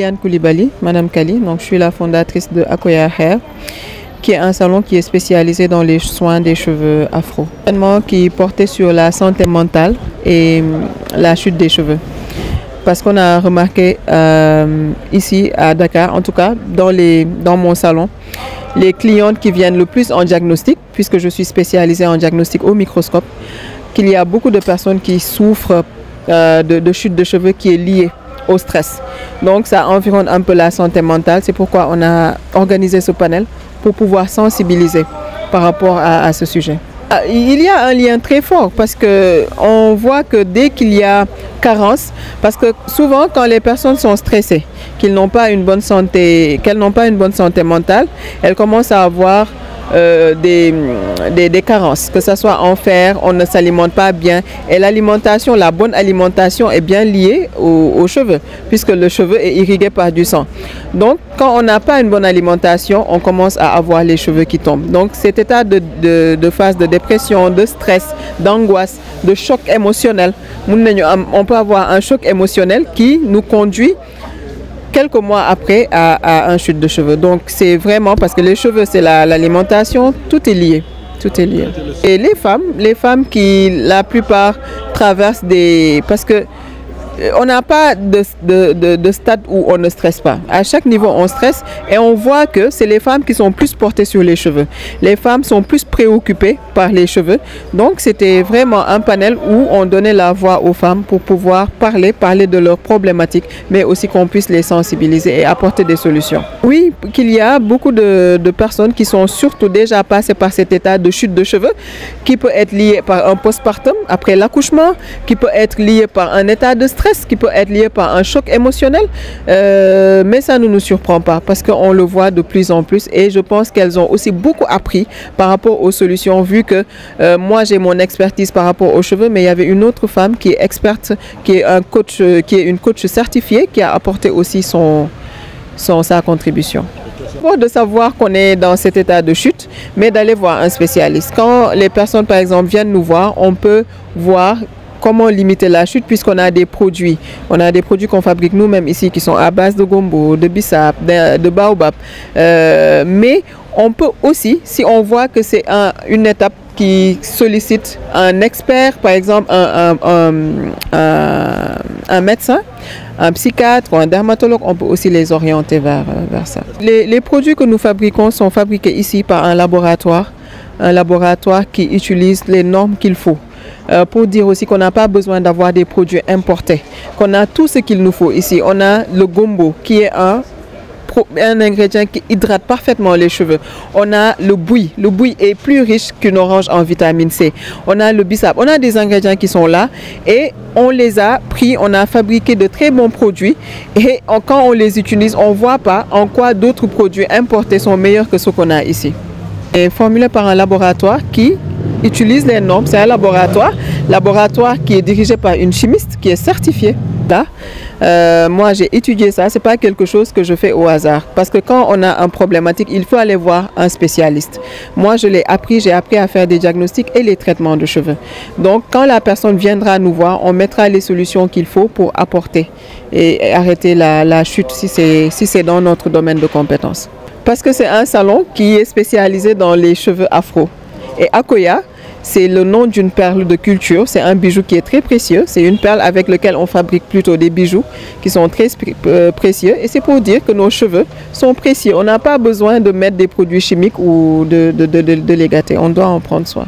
Marianne Koulibaly, Madame Kali. Donc, je suis la fondatrice de Akoya Hair, qui est un salon qui est spécialisé dans les soins des cheveux afro. Un événement qui portait sur la santé mentale et la chute des cheveux. Parce qu'on a remarqué ici à Dakar, en tout cas dans mon salon, les clientes qui viennent le plus en diagnostic, puisque je suis spécialisée en diagnostic au microscope, qu'il y a beaucoup de personnes qui souffrent de chute de cheveux qui est liée au stress. Donc ça environne un peu la santé mentale. C'est pourquoi on a organisé ce panel pour pouvoir sensibiliser par rapport à ce sujet. Il y a un lien très fort parce qu'on voit que dès qu'il y a carence, parce que souvent quand les personnes sont stressées, qu'elles n'ont pas une bonne santé mentale, elles commencent à avoir des carences, que ce soit en fer, on ne s'alimente pas bien. Et l'alimentation, la bonne alimentation est bien liée aux cheveux, puisque le cheveu est irrigué par du sang. Donc, quand on n'a pas une bonne alimentation, on commence à avoir les cheveux qui tombent. Donc, cet état de phase de dépression, de stress, d'angoisse, de choc émotionnel, on peut avoir un choc émotionnel qui nous conduit quelques mois après à une chute de cheveux. Donc c'est vraiment parce que les cheveux c'est l'alimentation, tout est lié. Tout est lié. Et les femmes qui la plupart traversent parce que on n'a pas de stade où on ne stresse pas. À chaque niveau, on stresse et on voit que c'est les femmes qui sont plus portées sur les cheveux. Les femmes sont plus préoccupées par les cheveux. Donc, c'était vraiment un panel où on donnait la voix aux femmes pour pouvoir parler de leurs problématiques, mais aussi qu'on puisse les sensibiliser et apporter des solutions. Oui, qu'il y a beaucoup de personnes qui sont surtout déjà passées par cet état de chute de cheveux, qui peut être lié par un postpartum après l'accouchement, qui peut être lié par un état de stress, qui peut être lié par un choc émotionnel, mais ça ne nous surprend pas parce qu'on le voit de plus en plus et je pense qu'elles ont aussi beaucoup appris par rapport aux solutions, vu que moi j'ai mon expertise par rapport aux cheveux, mais il y avait une autre femme qui est experte, qui est une coach certifiée, qui a apporté aussi sa contribution. De savoir qu'on est dans cet état de chute, mais d'aller voir un spécialiste. Quand les personnes par exemple viennent nous voir, on peut voir comment limiter la chute puisqu'on a des produits. On a des produits qu'on fabrique nous-mêmes ici qui sont à base de gombo, de bissap, de baobab. Mais on peut aussi, si on voit que c'est une étape qui sollicite un expert, par exemple un médecin, un psychiatre ou un dermatologue, on peut aussi les orienter vers ça. Les produits que nous fabriquons sont fabriqués ici par un laboratoire qui utilise les normes qu'il faut. Pour dire aussi qu'on n'a pas besoin d'avoir des produits importés, qu'on a tout ce qu'il nous faut ici. On a le gombo qui est un ingrédient qui hydrate parfaitement les cheveux. On a le bouilli. Le bouilli est plus riche qu'une orange en vitamine C. On a le bissap. On a des ingrédients qui sont là et on les a pris, on a fabriqué de très bons produits et quand on les utilise, on ne voit pas en quoi d'autres produits importés sont meilleurs que ceux qu'on a ici. Et formulé par un laboratoire qui utilise les normes. C'est un laboratoire qui est dirigé par une chimiste qui est certifiée. Là, moi j'ai étudié ça, c'est pas quelque chose que je fais au hasard. Parce que quand on a une problématique, il faut aller voir un spécialiste. Moi j'ai appris à faire des diagnostics et les traitements de cheveux. Donc quand la personne viendra nous voir, on mettra les solutions qu'il faut pour apporter et arrêter la chute si c'est dans notre domaine de compétences. Parce que c'est un salon qui est spécialisé dans les cheveux afro. Et Akoya, c'est le nom d'une perle de culture. C'est un bijou qui est très précieux. C'est une perle avec laquelle on fabrique plutôt des bijoux qui sont très précieux. Et c'est pour dire que nos cheveux sont précieux. On n'a pas besoin de mettre des produits chimiques ou de les gâter. On doit en prendre soin.